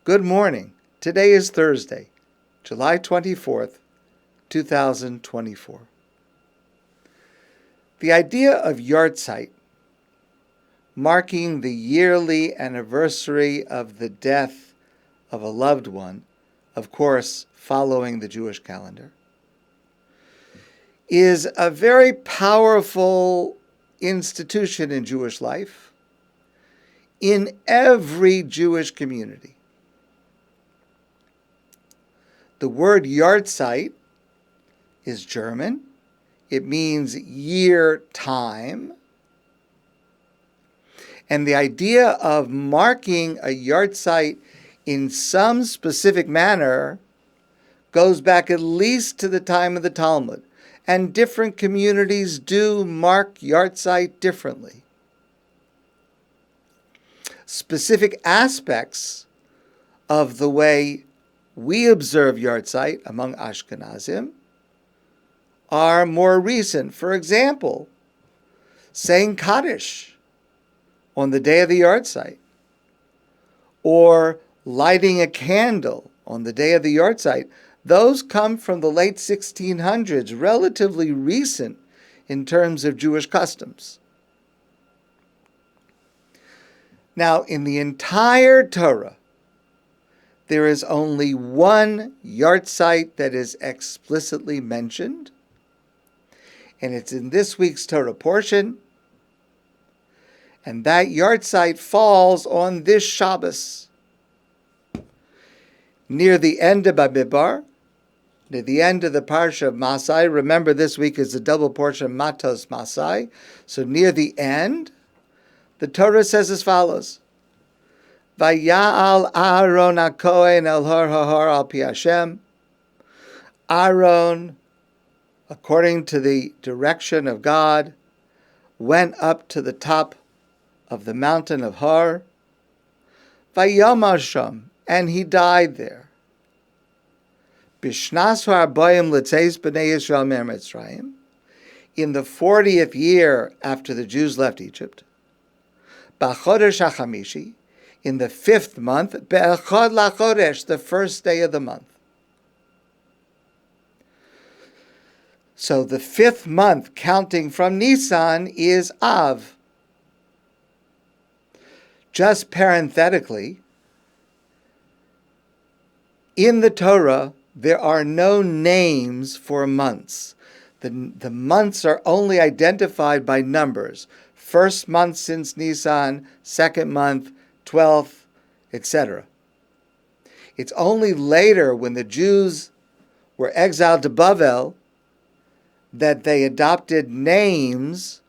Good morning. Today is Thursday, July 24th, 2024. The idea of Yartzeit, marking the yearly anniversary of the death of a loved one, of course, following the Jewish calendar, is a very powerful institution in Jewish life, in every Jewish community. The word Yartzeit is German. It means year time. And the idea of marking a Yartzeit in some specific manner goes back at least to the time of the Talmud. And different communities do mark Yartzeit differently. Specific aspects of the way we observe Yartzeit among Ashkenazim are more recent. For example, saying Kaddish on the day of the Yartzeit, or lighting a candle on the day of the Yartzeit. Those come from the late 1600s, relatively recent in terms of Jewish customs. Now, in the entire Torah, there is only one Yartzeit that is explicitly mentioned, and it's in this week's Torah portion, and that Yartzeit falls on this Shabbos, near the end of Bamidbar, near the end of the Parsha of Masai. Remember, this week is a double portion of Matos Masai, so near the end, the Torah says as follows: Vaya'al Aharon HaKohen el Har HaHar al Pi Hashem. Aaron, according to the direction of God, went up to the top of the mountain of Har. Vayomar Sham, and he died there. Bishnas ha'arbayim l'tzeis b'nei Yisrael mitzrayim, in the 40th year after the Jews left Egypt. B'chodesh hachamishi, in the 5th month, be'echad lachodesh, the first day of the month. So the 5th month, counting from Nisan, is Av. Just parenthetically, in the Torah, there are no names for months. The months are only identified by numbers. First month since Nisan, second month, 12th, etc. It's only later, when the Jews were exiled to Bavel, that they adopted names,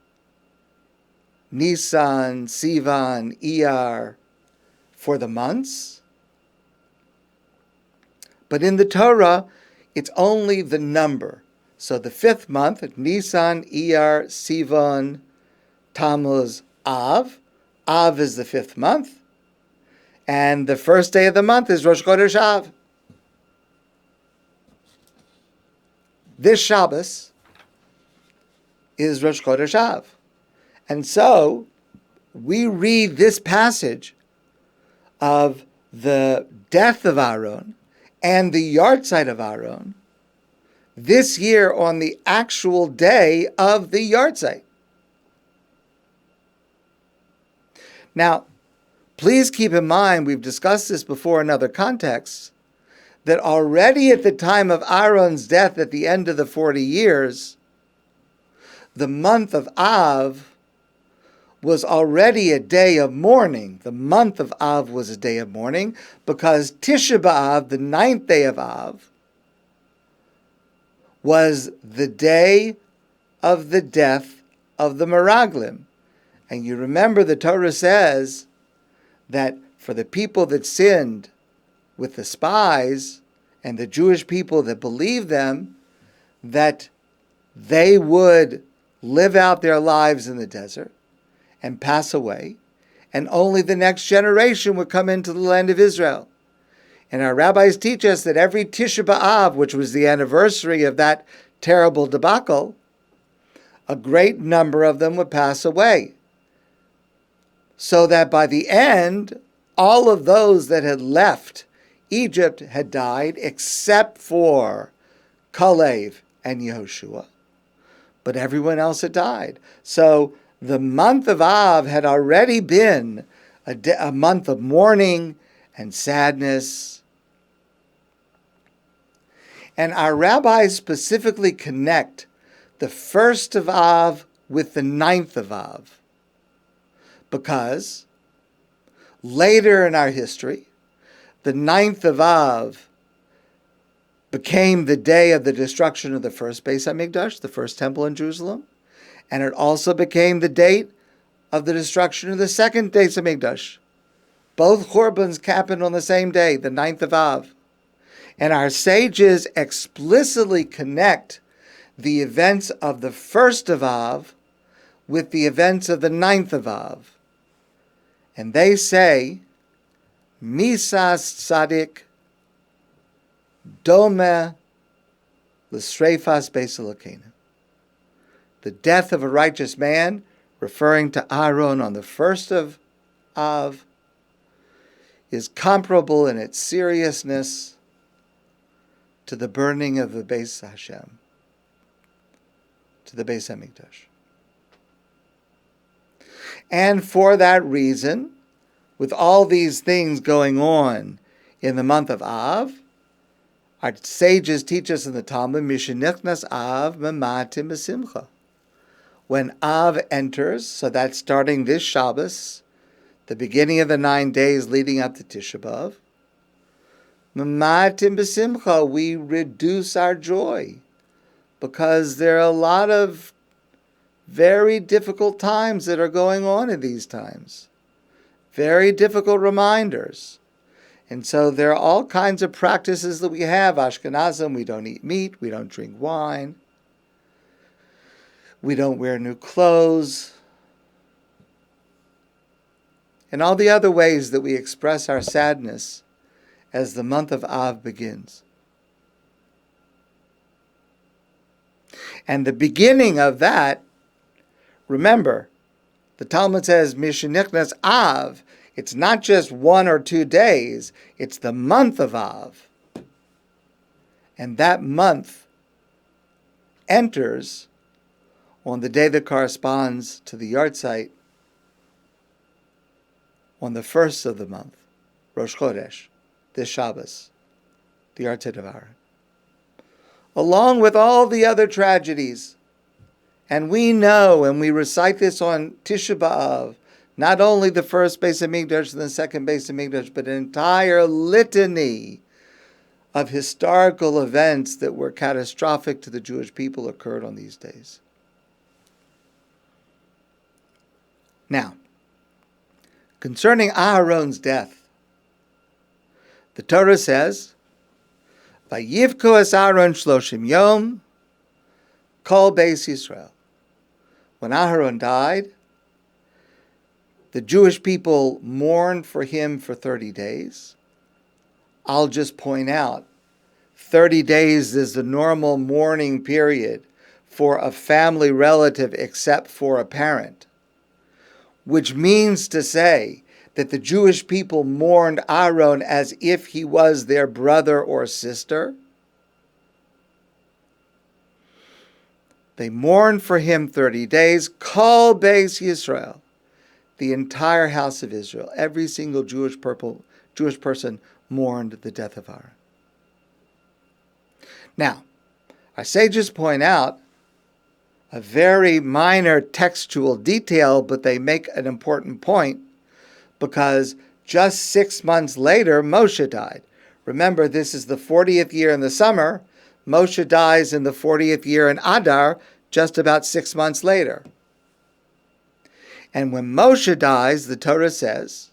Nisan, Sivan, Iyar, for the months. But in the Torah, it's only the number. So the 5th month, Nisan, Iyar, Sivan, Tammuz, Av. Av is the 5th month. And the first day of the month is Rosh Chodesh Av. This Shabbos is Rosh Chodesh Av. And so we read this passage of the death of Aharon and the Yartzeit of Aharon this year on the actual day of the Yartzeit. Now, please keep in mind, we've discussed this before in other contexts, that already at the time of Aaron's death at the end of the 40 years, the month of Av was already a day of mourning. The month of Av was a day of mourning because Tisha B'Av, the 9th day of Av, was the day of the death of the Meraglim. And you remember the Torah says that for the people that sinned with the spies and the Jewish people that believed them, that they would live out their lives in the desert and pass away, and only the next generation would come into the land of Israel. And our rabbis teach us that every Tisha B'Av, which was the anniversary of that terrible debacle, a great number of them would pass away. So that by the end, all of those that had left Egypt had died except for Kalev and Yehoshua. But everyone else had died. So the month of Av had already been a month of mourning and sadness. And our rabbis specifically connect the 1st of Av with the 9th of Av. Because later in our history, the 9th of Av became the day of the destruction of the first Beis HaMikdash, the first temple in Jerusalem. And it also became the date of the destruction of the second Beis HaMikdash. Both Churbans happened on the same day, the 9th of Av. And our sages explicitly connect the events of the 1st of Av with the events of the 9th of Av. And they say, Misas Tzadik Dome L'Sreifas Beis Elokeinu. The death of a righteous man, referring to Aharon on the 1st of Av, is comparable in its seriousness to the burning of the Beis Hashem, to the Beis HaMikdash. And for that reason, with all these things going on in the month of Av, our sages teach us in the Talmud, Mishenichnas Av Mematim B'Simcha. When Av enters, so that's starting this Shabbos, the beginning of the 9 days leading up to Tisha B'Av, Mematim B'Simcha, we reduce our joy, because there are a lot of very difficult times that are going on in these times. Very difficult reminders. And so there are all kinds of practices that we have. Ashkenazim, we don't eat meat, we don't drink wine, we don't wear new clothes, and all the other ways that we express our sadness as the month of Av begins. And the beginning of that, remember, the Talmud says, Mishenichnas Av. It's not just 1 or 2 days, it's the month of Av. And that month enters on the day that corresponds to the Yartzeit on the 1st of the month, Rosh Chodesh, this Shabbos, the Yartzeit of Aharon. Along with all the other tragedies. And we know, and we recite this on Tisha B'Av, not only the first Beis HaMikdash and the second Beis HaMikdash, but an entire litany of historical events that were catastrophic to the Jewish people occurred on these days. Now, concerning Aharon's death, the Torah says, Vayivku es Aharon shloshim yom, kol beis Yisrael. When Aharon died, the Jewish people mourned for him for 30 days. I'll just point out, 30 days is the normal mourning period for a family relative except for a parent, which means to say that the Jewish people mourned Aharon as if he was their brother or sister. They mourned for him 30 days. Kol Beis Yisrael, the entire house of Israel, every single Jewish person mourned the death of Aharon. Now, our sages point out a very minor textual detail, but they make an important point, because just 6 months later, Moshe died. Remember, this is the 40th year in the summer. Moshe dies in the 40th year in Adar, just about 6 months later. And when Moshe dies, the Torah says,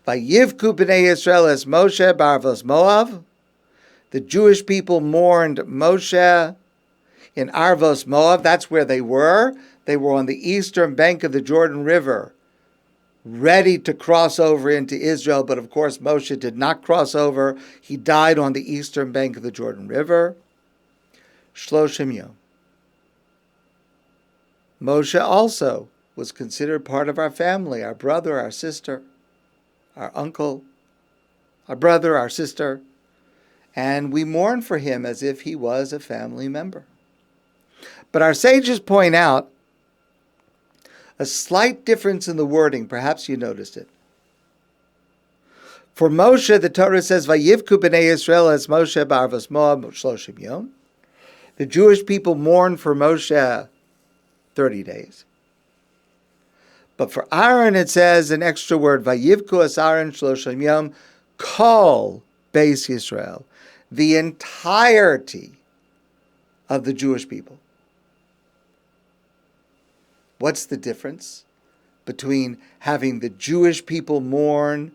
Vayivku b'nei Yisrael es Moshe b'arvos Moav. The Jewish people mourned Moshe in Arvos Moav. That's where they were. They were on the eastern bank of the Jordan River, ready to cross over into Israel. But of course, Moshe did not cross over. He died on the eastern bank of the Jordan River. Shloshim Yom. Moshe also was considered part of our family, our brother, our sister, our uncle, our brother, our sister, and we mourn for him as if he was a family member. But our sages point out a slight difference in the wording. Perhaps you noticed it. For Moshe, the Torah says, "Vayivku b'nei Yisrael es Moshe b'arvos Moab shloshim yom." The Jewish people mourned for Moshe 30 days. But for Aaron, it says an extra word, "Vayivku es Aaron shloshim yom kol beis Yisrael," the entirety of the Jewish people. What's the difference between having the Jewish people mourn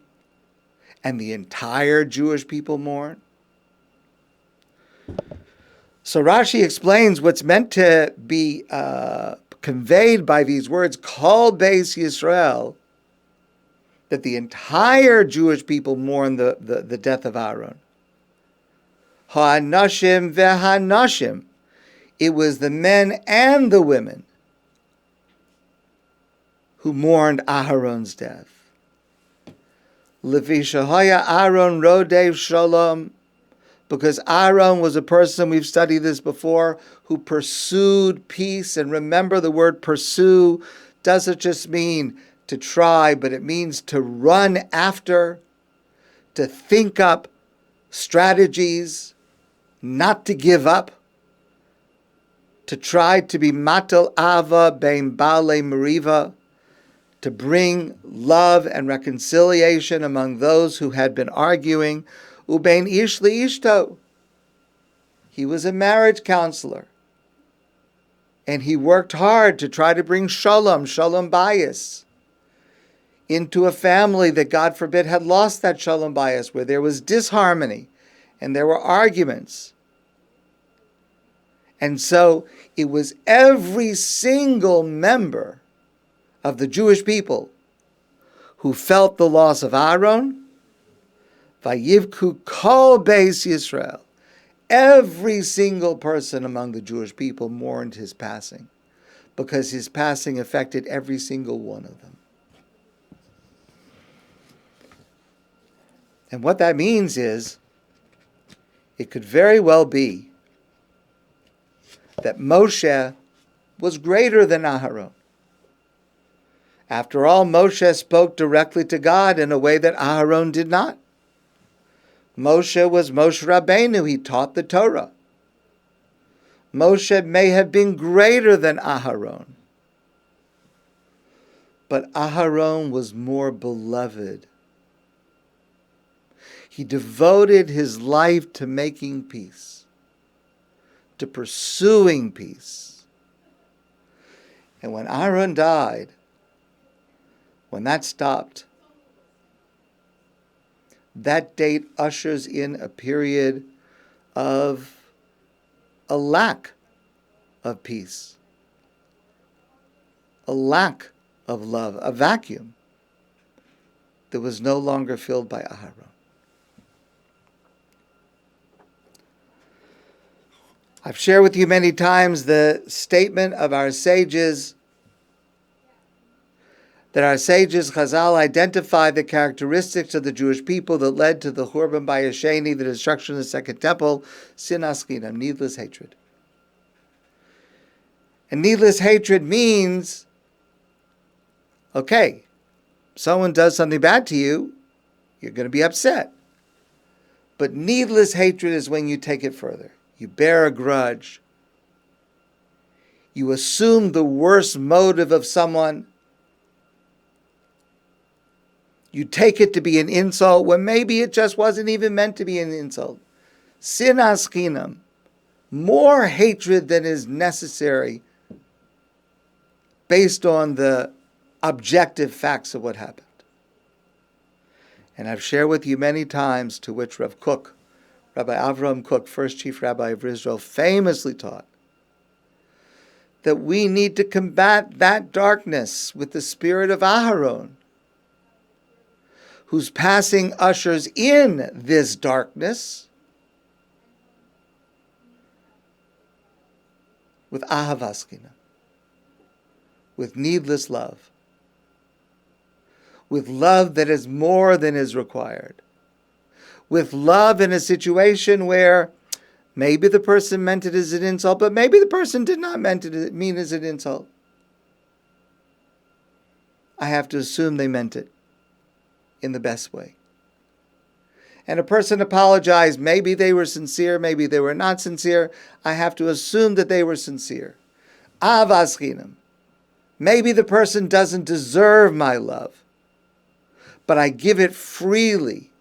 and the entire Jewish people mourn? So Rashi explains what's meant to be conveyed by these words, Kol Beis Yisrael, that the entire Jewish people mourn the death of Aaron. Ha'anashim ve'hanashim. It was the men and the women who mourned Aharon's death. Levi shehaya Aaron rodev shalom, because Aaron was a person, we've studied this before, who pursued peace. And remember, the word pursue doesn't just mean to try, but it means to run after, to think up strategies, not to give up, to try to be matel ava bein baalei meriva, to bring love and reconciliation among those who had been arguing. Ubein ish liishto. He was a marriage counselor. And he worked hard to try to bring shalom bayis, into a family that, God forbid, had lost that shalom bayis, where there was disharmony and there were arguments. And so it was every single member of the Jewish people who felt the loss of Aaron. Vayivku kol beis Yisrael. Every single person among the Jewish people mourned his passing, because his passing affected every single one of them. And what that means is, it could very well be that Moshe was greater than Aharon. After all, Moshe spoke directly to God in a way that Aharon did not. Moshe was Moshe Rabbeinu. He taught the Torah. Moshe may have been greater than Aharon, but Aharon was more beloved. He devoted his life to making peace, to pursuing peace. And when Aaron died, when that stopped, that date ushers in a period of a lack of peace, a lack of love, a vacuum that was no longer filled by Aharon. I've shared with you many times the statement of our sages, that our sages, Chazal, identified the characteristics of the Jewish people that led to the Churban Bayesheni, the destruction of the Second Temple, sinas chinam, needless hatred. And needless hatred means, okay, someone does something bad to you, you're going to be upset. But needless hatred is when you take it further. You bear a grudge. You assume the worst motive of someone. You take it to be an insult when maybe it just wasn't even meant to be an insult. Sinas chinam, more hatred than is necessary based on the objective facts of what happened. And I've shared with you many times, to which Rabbi Avraham Kook, first chief rabbi of Israel, famously taught, that we need to combat that darkness with the spirit of Aharon, whose passing ushers in this darkness with ahavas chinam, with needless love. with love that is more than is required, with love in a situation where maybe the person meant it as an insult, but maybe the person did not mean as an insult. I have to assume they meant it in the best way. And a person apologized. Maybe they were sincere, maybe they were not sincere. I have to assume that they were sincere. Avas chinam. Maybe the person doesn't deserve my love, but I give it freely.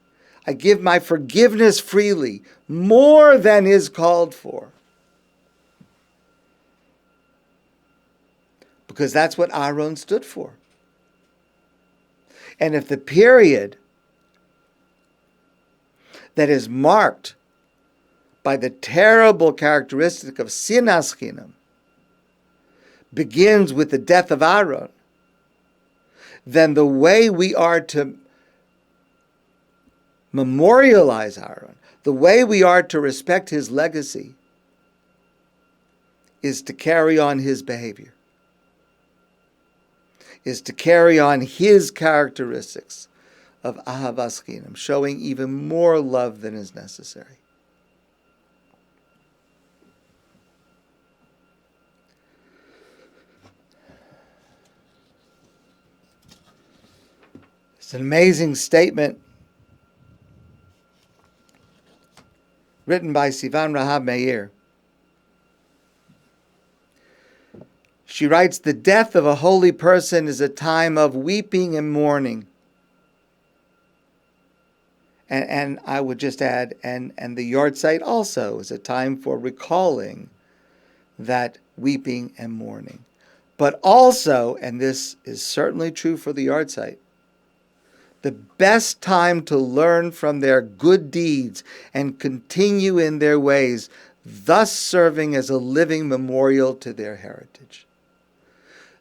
I give my forgiveness freely, more than is called for. Because that's what Aharon stood for. And if the period that is marked by the terrible characteristic of sinas chinam begins with the death of Aharon, then the way we are to memorialize Aharon, the way we are to respect his legacy, is to carry on his behavior, is to carry on his characteristics of ahavas chinam, showing even more love than is necessary. It's an amazing statement written by Sivan Rahab Meir. She writes, the death of a holy person is a time of weeping and mourning. And I would just add, and the Yartzeit also is a time for recalling that weeping and mourning. But also, and this is certainly true for the Yartzeit, the best time to learn from their good deeds and continue in their ways, thus serving as a living memorial to their heritage.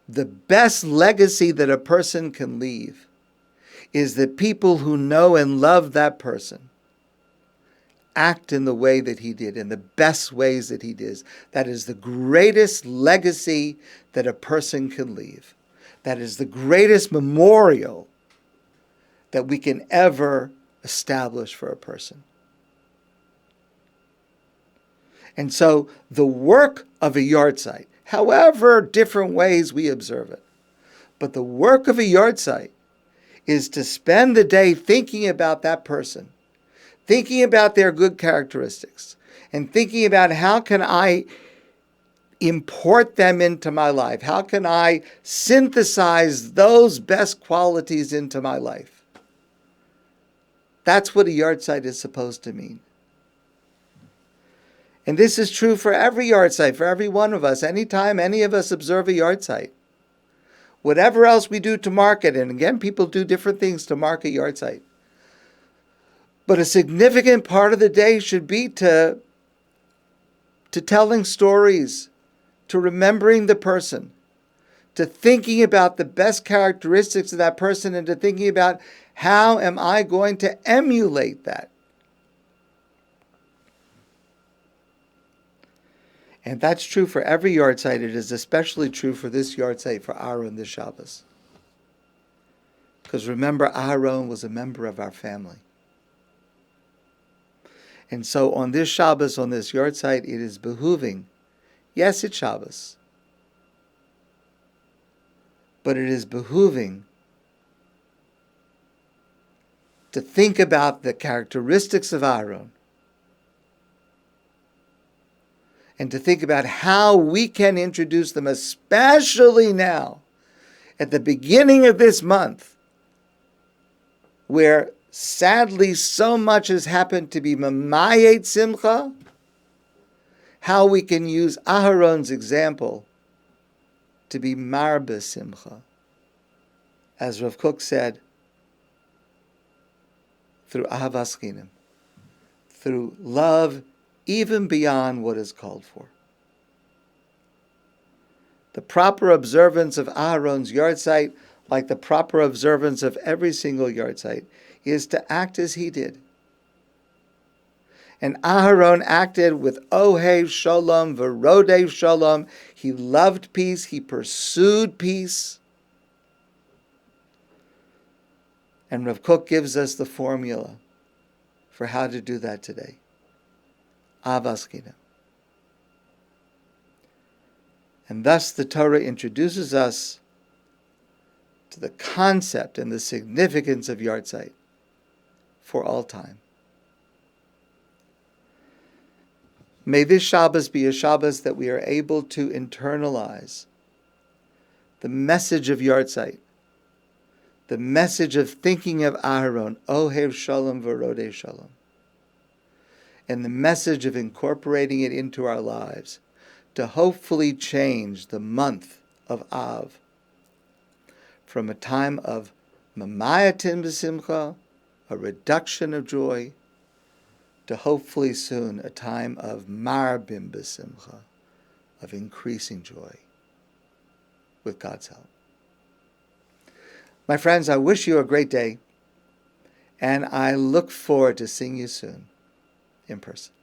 The best legacy that a person can leave is that people who know and love that person act in the way that he did, in the best ways that he did. That is the greatest legacy that a person can leave. That is the greatest memorial that we can ever establish for a person. And so the work of a Yartzeit, however different ways we observe it, but the work of a Yartzeit is to spend the day thinking about that person, thinking about their good characteristics, and thinking about how can I import them into my life? How can I synthesize those best qualities into my life? That's what a Yartzeit is supposed to mean. And this is true for every Yartzeit, for every one of us. Anytime any of us observe a Yartzeit, whatever else we do to mark it, and again, people do different things to mark a Yartzeit, but a significant part of the day should be to telling stories, to remembering the person, to thinking about the best characteristics of that person, and to thinking about how am I going to emulate that. And that's true for every Yartzeit. It is especially true for this Yartzeit, for Aharon this Shabbos. Because remember, Aharon was a member of our family. And so on this Shabbos, on this Yartzeit, it is behooving. Yes, it's Shabbos. But it is behooving to think about the characteristics of Aharon and to think about how we can introduce them, especially now, at the beginning of this month, where sadly so much has happened to be mamayet simcha, how we can use Aharon's example to be marbe simcha. As Rav Kook said, through ahavas chinam, through love even beyond what is called for. The proper observance of Aharon's Yartzeit, like the proper observance of every single Yartzeit, is to act as he did. And Aharon acted with Ohev Shalom, Verodev Shalom. He loved peace. He pursued peace. And Rav Kook gives us the formula for how to do that today. Avas Chinam. And thus the Torah introduces us to the concept and the significance of Yartzeit for all time. May this Shabbos be a Shabbos that we are able to internalize the message of Yartzeit, the message of thinking of Aharon, Ohev Shalom V'rodei Shalom, and the message of incorporating it into our lives to hopefully change the month of Av from a time of Mamayatin B'Simcha, a reduction of joy, to hopefully soon a time of Marbim B'Simcha, of increasing joy, with God's help. My friends, I wish you a great day, and I look forward to seeing you soon in person.